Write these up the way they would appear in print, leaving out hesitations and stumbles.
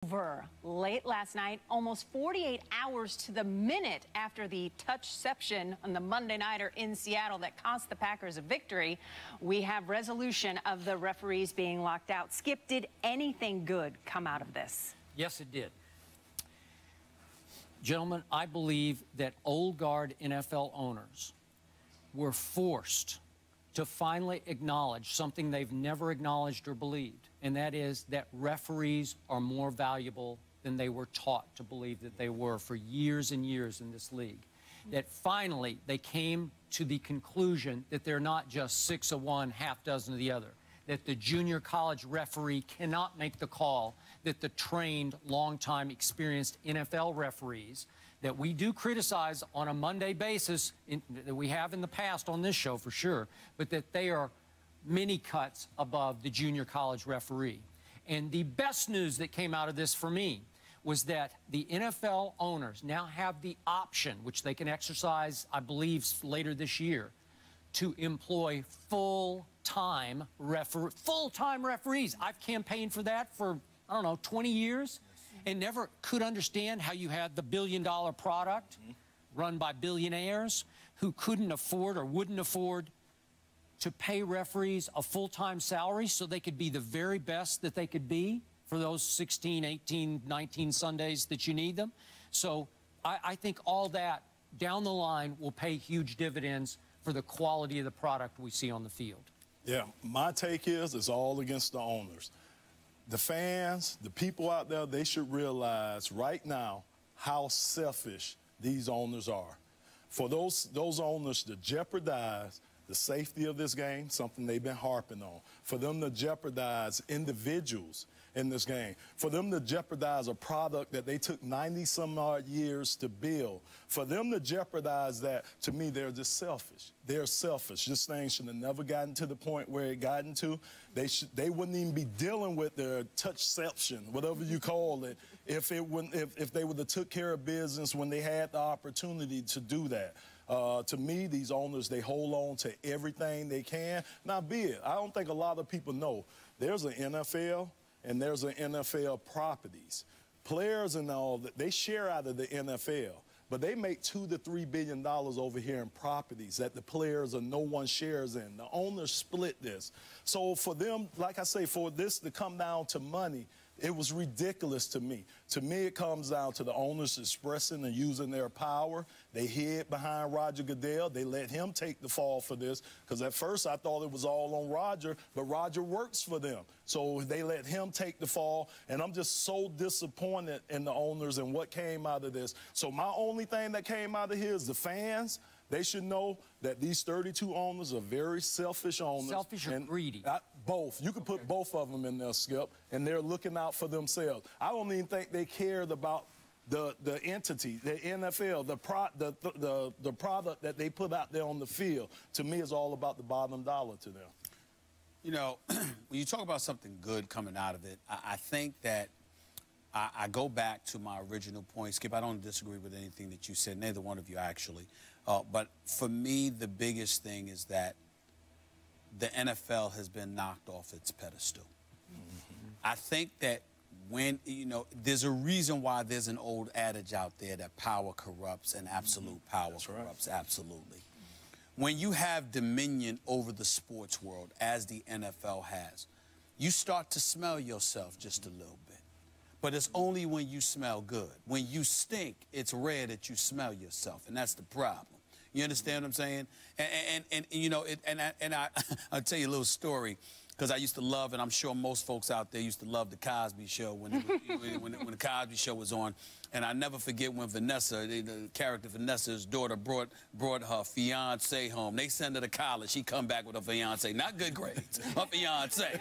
Over late last night, almost 48 hours to the minute after the touchception on the Monday nighter in Seattle that cost the Packers a victory, we have resolution of the referees being locked out. Skip, did anything good come out of this? Yes, it did. Gentlemen, I believe that old guard NFL owners were forced to finally acknowledge something they've never acknowledged or believed, and that is that referees are more valuable than they were taught to believe that they were for years and years in this league. That finally they came to the conclusion that they're not just 6 of one, half dozen of the other, that the junior college referee cannot make the call that the trained, long-time, experienced NFL referees that we do criticize on a Monday basis, that we have in the past on this show for sure, but that they are many cuts above the junior college referee. And the best news that came out of this for me was that the NFL owners now have the option, which they can exercise, I believe, later this year, to employ full-time referees. I've campaigned for that for, I don't know, 20 years. And never could understand how you had the billion-dollar product run by billionaires who couldn't afford or wouldn't afford to pay referees a full-time salary so they could be the very best that they could be for those 16, 18, 19 Sundays that you need them. So I think all that down the line will pay huge dividends for the quality of the product we see on the field. Yeah, my take is it's all against the owners. The fans, the people out there, they should realize right now how selfish these owners are. For those owners to jeopardize the safety of this game, something they've been harping on, for them to jeopardize individuals in this game, for them to jeopardize a product that they took 90-some-odd years to build, for them to jeopardize that, to me, they're just selfish. They're selfish. This thing should have never gotten to the point where it gotten to. They wouldn't even be dealing with their touchception, whatever you call it, if they would have took care of business when they had the opportunity to do that. To me, these owners, they hold on to everything they can. Now, be it, I don't think a lot of people know there's an NFL and there's an NFL properties. Players and all that, they share out of the NFL, but they make $2 to $3 billion over here in properties that the players or no one shares in. The owners split this. So for them, like I say, for this to come down to money, it was ridiculous to me. To me, it comes down to the owners expressing and using their power. They hid behind Roger Goodell. They let him take the fall for this, because at first I thought it was all on Roger, but Roger works for them. So they let him take the fall, and I'm just so disappointed in the owners and what came out of this. So my only thing that came out of here is the fans. They should know that these 32 owners are very selfish owners. Selfish or greedy? Both. You can put both of them in there, Skip, and they're looking out for themselves. I don't even think they cared about the entity, the NFL, the product that they put out there on the field. To me, it's all about the bottom dollar to them. You know, when you talk about something good coming out of it, I think that I go back to my original point. Skip, I don't disagree with anything that you said, neither one of you actually. But for me, the biggest thing is that the NFL has been knocked off its pedestal. I think that when, you know, there's a reason why there's an old adage out there that power corrupts and absolute power corrupts absolutely. When you have dominion over the sports world, as the NFL has, you start to smell yourself just a little bit. But it's only when you smell good. When you stink, it's rare that you smell yourself, and that's the problem. You understand what I'm saying? And you know, I'll tell you a little story, because I used to love, and I'm sure most folks out there used to love the Cosby Show when the Cosby Show was on. And I never forget when Vanessa, the character Vanessa's daughter, brought her fiance home. They send her to college. She come back with a fiance, not good grades, her fiance.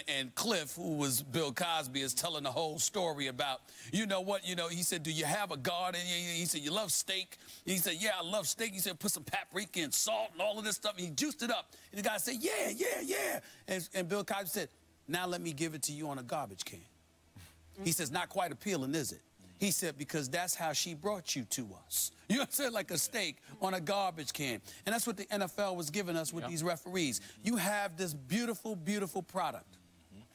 And Cliff, who was Bill Cosby, is telling the whole story about, you know what, you know, he said, do you have a garden? He said, you love steak? He said, yeah, I love steak. He said, put some paprika and salt and all of this stuff. And he juiced it up. And the guy said, yeah. And Bill Cosby said, now let me give it to you on a garbage can. He says, not quite appealing, is it? He said, because that's how she brought you to us. You know what I'm saying? Like a steak on a garbage can. And that's what the NFL was giving us with these referees. You have this beautiful, beautiful product.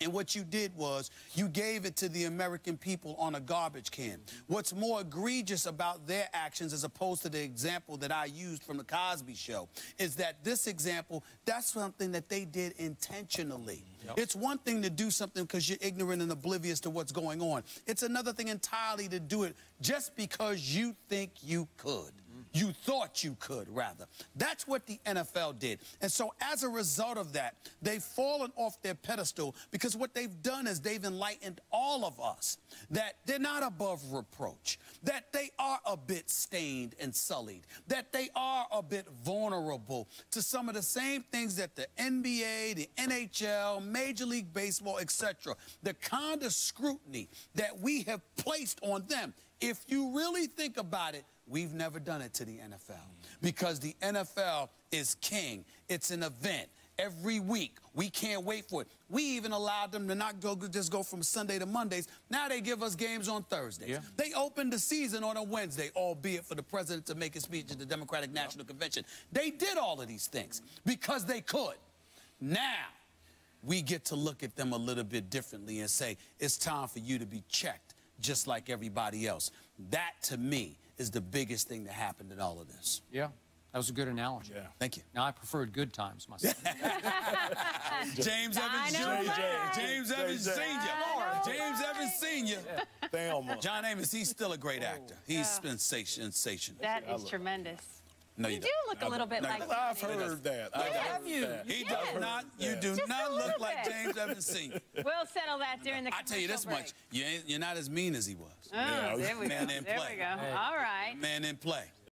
And what you did was you gave it to the American people on a garbage can. What's more egregious about their actions as opposed to the example that I used from the Cosby Show is that this example, that's something that they did intentionally. Yep. It's one thing to do something because you're ignorant and oblivious to what's going on. It's another thing entirely to do it just because you think you could. You thought you could, rather. That's what the NFL did. And so as a result of that, they've fallen off their pedestal because what they've done is they've enlightened all of us that they're not above reproach, that they are a bit stained and sullied, that they are a bit vulnerable to some of the same things that the NBA, the NHL, Major League Baseball, etc., the kind of scrutiny that we have placed on them. If you really think about it, we've never done it to the NFL because the NFL is king. It's an event. Every week, we can't wait for it. We even allowed them to not just go from Sunday to Mondays. Now they give us games on Thursdays. Yeah. They opened the season on a Wednesday, albeit for the president to make a speech at the Democratic National Convention. They did all of these things because they could. Now, we get to look at them a little bit differently and say, it's time for you to be checked just like everybody else. That, to me, is the biggest thing that happened in all of this. Yeah, that was a good analogy. Yeah. Thank you. Now, I preferred good times myself. James Evans Jr. James Evans Sr. James Evans Sr. Thelma. John Amos, he's still a great actor. He's sensational. That is tremendous. No, you do look a little bit like I've heard that. Have you? He does not. You do not look like James Evans Sr. We'll settle that during the commercial I tell you this much: you're not as mean as he was. Oh, there we go. Man in play. There we go. All right. Man in play.